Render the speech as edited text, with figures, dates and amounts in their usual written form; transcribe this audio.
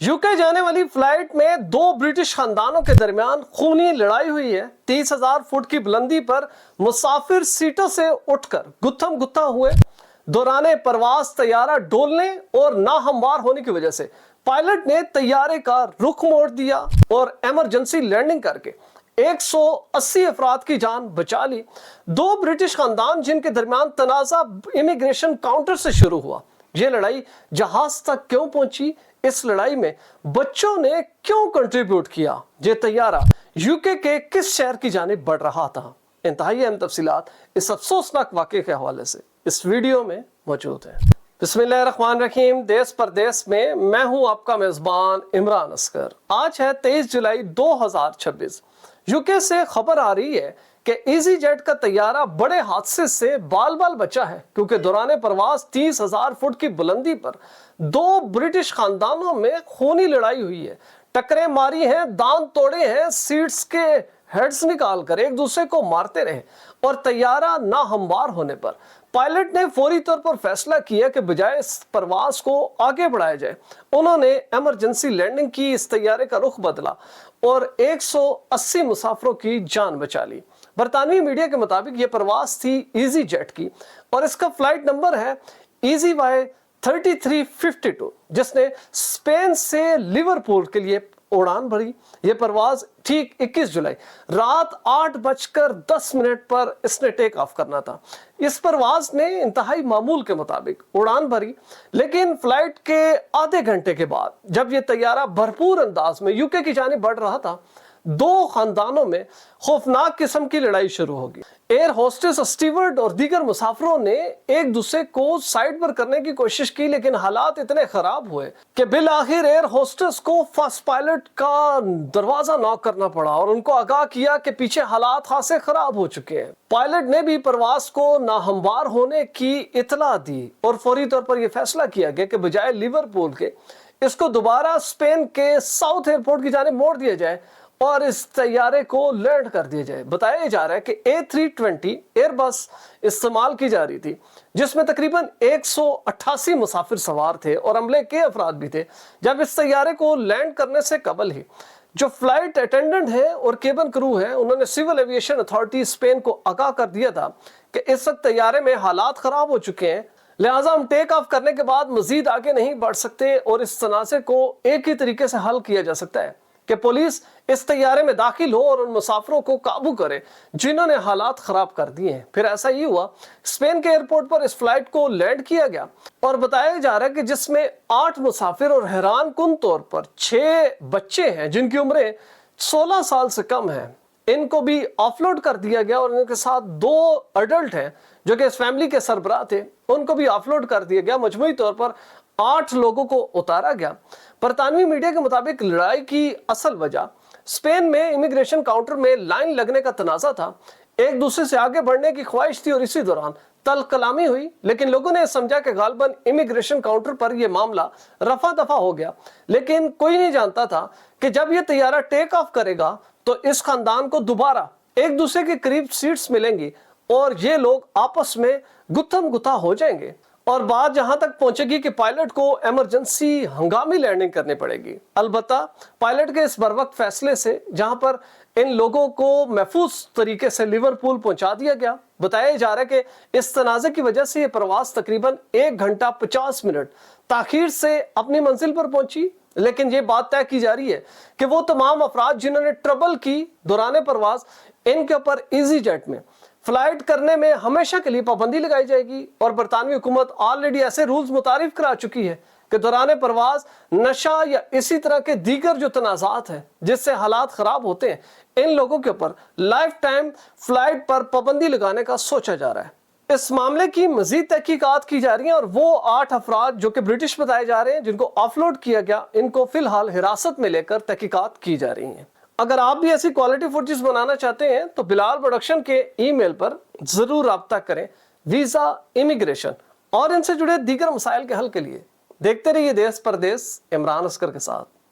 UK जाने वाली flight में दो ब्रिटिश खानदानों के दरमियान खूनी लड़ाई हुई है। 30,000 फुट की बुलंदी पर मुसाफिर सीटों से उठकर गुत्थम गुत्था हुए। दौरान परवास तैयारा डोलने और नाहमवार होने की वजह से पायलट ने तैयारे का रुख मोड़ दिया और इमरजेंसी लैंडिंग करके 180 अफराद की जान बचा ली। दो ब्रिटिश खानदान जिनके दरमियान तनाजा इमिग्रेशन काउंटर से शुरू हुआ। यह लड़ाई जहाज तक क्यों पहुंची, इस लड़ाई में बच्चों ने क्यों कंट्रीब्यूट किया, ये तैयारा यूके के किस शहर की जानिब बढ़ रहा था, इंतहाई अहम तफसीलात इस अफसोसनाक वाक़े के हवाले से इस वीडियो में मौजूद है। बिस्मिल्लाहिर्रहमानिर्रहीम। देश परदेश में मैं हूं आपका मेजबान इमरान असगर। आज है 23 जुलाई 2026। यूके से खबर आ रही है कि ईजी जेट का तैयारा बड़े हादसे से बाल बाल बचा है, क्योंकि दौरान परवास 30,000 फुट की बुलंदी पर दो ब्रिटिश खानदानों में खूनी लड़ाई हुई है। टक्करें मारी हैं, दांत तोड़े हैं, सीट्स के हेड्स निकाल कर एक दूसरे को मारते रहे और तैयारा ना हमवार होने पर पायलट ने फौरी तौर पर फैसला किया कि बजाय इस परवास को आगे बढ़ाया जाए, उन्होंने इमरजेंसी लैंडिंग की, इस तैयारे का रुख बदला और 180 मुसाफिरों की जान बचा ली। बरतानवी मीडिया के मुताबिक यह परवास थी ईजी जेट की और इसका फ्लाइट नंबर है EZY 3352, जिसने स्पेन से लिवरपूल के लिए उड़ान भरी। यह परवाज ठीक 21 जुलाई रात 8:10 पर इसने टेक ऑफ करना था। इस परवाज ने इंतहाई मामूल के मुताबिक उड़ान भरी, लेकिन फ्लाइट के आधे घंटे के बाद जब यह तैयारा भरपूर अंदाज में यूके की जानिब बढ़ रहा था, दो खानदानों में खौफनाक किस्म की लड़ाई शुरू होगी। एयर होस्टेस, स्टीवर्ड और दीगर मुसाफिरों ने एक दूसरे को साइड पर करने की कोशिश की, लेकिन हालात इतने खराब हुए कि बिल आखिर एयर होस्टेस को फर्स्ट पायलट का दरवाजा नॉक करना पड़ा और उनको आगाह किया कि पीछे हालात खासे खराब हो चुके हैं। पायलट ने भी परवास को नाहमवार होने की इतला दी और फौरी तौर पर यह फैसला किया गया कि बजाय लिवरपूल के इसको दोबारा स्पेन के साउथ एयरपोर्ट की जानिब मोड़ दिया जाए और इस तैयारे को लैंड कर दिया जाए। बताया जा रहा है कि A320 एयरबस इस्तेमाल की जा रही थी, जिसमें तकरीबन 188 मुसाफिर सवार थे और अमले के अफराद भी थे। जब इस तैयारे को लैंड करने से कबल ही जो फ्लाइट अटेंडेंट है और केबिन क्रू है, उन्होंने सिविल एविएशन अथॉरिटी स्पेन को आगाह कर दिया था कि इस वक्त तैयारे में हालात खराब हो चुके हैं, लिहाजा हम टेक ऑफ करने के बाद मजीद आगे नहीं बढ़ सकते और इस तनाज़े को एक ही तरीके से हल किया जा सकता है कि पुलिस इस तैयारे में दाखिल हो और उन मुसाफिरों को काबू करे जिन्होंने हालात खराब कर दिए हैं। फिर ऐसा ही हुआ, स्पेन के एयरपोर्ट पर इस फ्लाइट को लैंड किया गया और बताया जा रहा है कि जिसमें 8 मुसाफिर और हैरान कुन तौर पर 6 बच्चे हैं जिनकी उम्रें 16 साल से कम है। इनको भी ऑफलोड कर दिया गया और इनके साथ 2 अडल्ट हैं जो कि इस फैमिली के सरबराह थे, उनको भी ऑफलोड कर दिया गया। मजमूई तौर पर 8 लोगों को उतारा गया। बरतानवी मीडिया के मुताबिक लड़ाई की असल वजह स्पेन में इमिग्रेशन काउंटर में लाइन लगने का तनाजा था, एक दूसरे से आगे बढ़ने की ख्वाहिश थी और इसी दौरान तल कलामी हुई, लेकिन लोगों ने समझा कि गालबन इमिग्रेशन काउंटर पर यह मामला रफा दफा हो गया। लेकिन कोई नहीं जानता था कि जब यह तैयारा टेक ऑफ करेगा तो इस खानदान को दोबारा एक दूसरे के करीब सीट्स मिलेंगी और ये लोग आपस में गुत्थम गुत्था हो जाएंगे और बात जहां तक पहुंचेगी कि पायलट को इमरजेंसी हंगामी लैंडिंग करनी पड़ेगी। अलबत्ता पायलट के इस बरवक्त फैसले से जहां पर इन लोगों को महफूज तरीके से लिवरपूल पहुंचा दिया गया, बताया जा रहा है कि इस तनाज़े की वजह से यह प्रवास तकरीबन 1 घंटा 50 मिनट ताखीर से अपनी मंजिल पर पहुंची। लेकिन ये बात तय की जा रही है कि वो तमाम अफराद जिन्होंने ट्रबल की दौरान परवास, इनके ऊपर ईजी जेट में फ्लाइट करने में हमेशा के लिए पाबंदी लगाई जाएगी और बरतानवी हुकूमत ऑलरेडी ऐसे रूल्स मुतारिफ करा चुकी है कि दौरान परवाज नशा या इसी तरह के दीगर जो तनाज़ात हैं जिससे हालात खराब होते हैं, इन लोगों के ऊपर लाइफ टाइम फ्लाइट पर पाबंदी लगाने का सोचा जा रहा है। इस मामले की मजीद तहकीकात की जा रही है और वो 8 अफराद जो कि ब्रिटिश बताए जा रहे हैं जिनको ऑफलोड किया गया, इनको फिलहाल हिरासत में लेकर तहकीकात की जा रही है। अगर आप भी ऐसी क्वालिटी फुटेज बनाना चाहते हैं तो बिलाल प्रोडक्शन के ईमेल पर जरूर राब्ता करें। वीजा, इमिग्रेशन और इनसे जुड़े दीगर मसाइल के हल के लिए देखते रहिए देश परदेश इमरान असगर के साथ।